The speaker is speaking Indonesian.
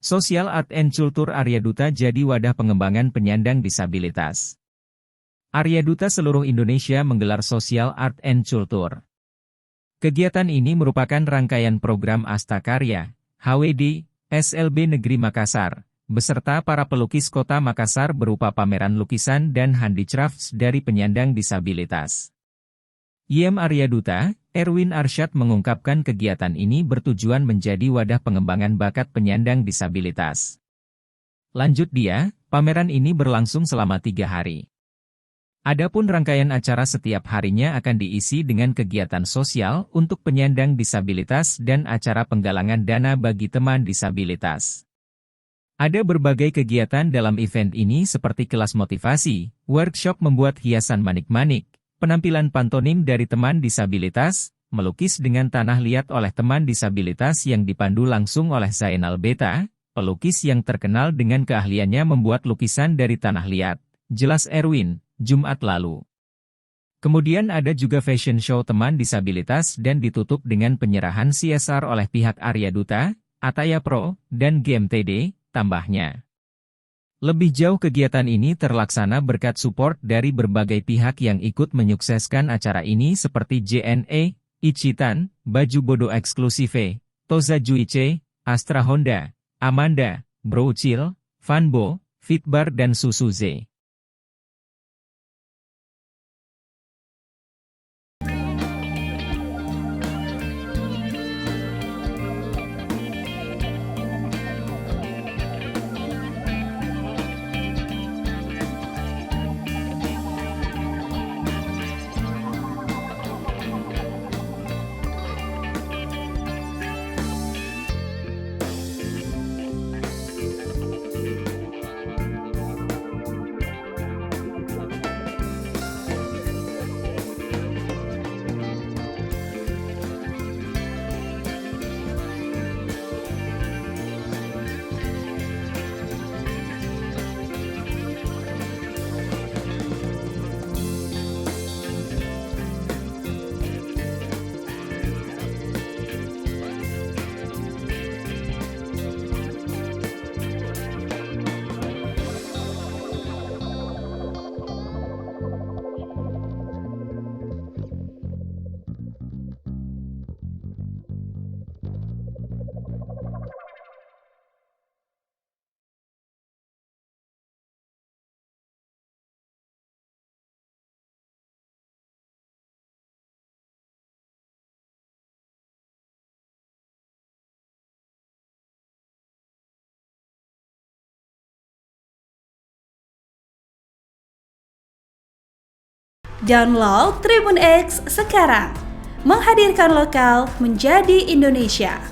Social Art and Culture Arya Duta jadi wadah pengembangan penyandang disabilitas. Arya Duta seluruh Indonesia menggelar Social Art and Culture. Kegiatan ini merupakan rangkaian program Astakarya, HWD, SLB Negeri Makassar, beserta para pelukis kota Makassar berupa pameran lukisan dan handicrafts dari penyandang disabilitas. YM Arya Duta, Erwin Arsyad mengungkapkan kegiatan ini bertujuan menjadi wadah pengembangan bakat penyandang disabilitas. Lanjut dia, pameran ini berlangsung selama 3 hari. Adapun rangkaian acara setiap harinya akan diisi dengan kegiatan sosial untuk penyandang disabilitas dan acara penggalangan dana bagi teman disabilitas. Ada berbagai kegiatan dalam event ini seperti kelas motivasi, workshop membuat hiasan manik-manik, penampilan pantomim dari teman disabilitas, melukis dengan tanah liat oleh teman disabilitas yang dipandu langsung oleh Zainal Beta, pelukis yang terkenal dengan keahliannya membuat lukisan dari tanah liat, jelas Erwin, Jumat lalu. Kemudian ada juga fashion show teman disabilitas dan ditutup dengan penyerahan CSR oleh pihak Arya Duta, Ataya Pro, dan GMTD, tambahnya. Lebih jauh kegiatan ini terlaksana berkat support dari berbagai pihak yang ikut menyukseskan acara ini seperti JNE, Ichitan, Baju Bodo Eksklusive, Toza Juice, Astra Honda, Amanda, Broucil, Fanbo, Fitbar dan Susuze. Download Tribun X sekarang, menghadirkan lokal menjadi Indonesia.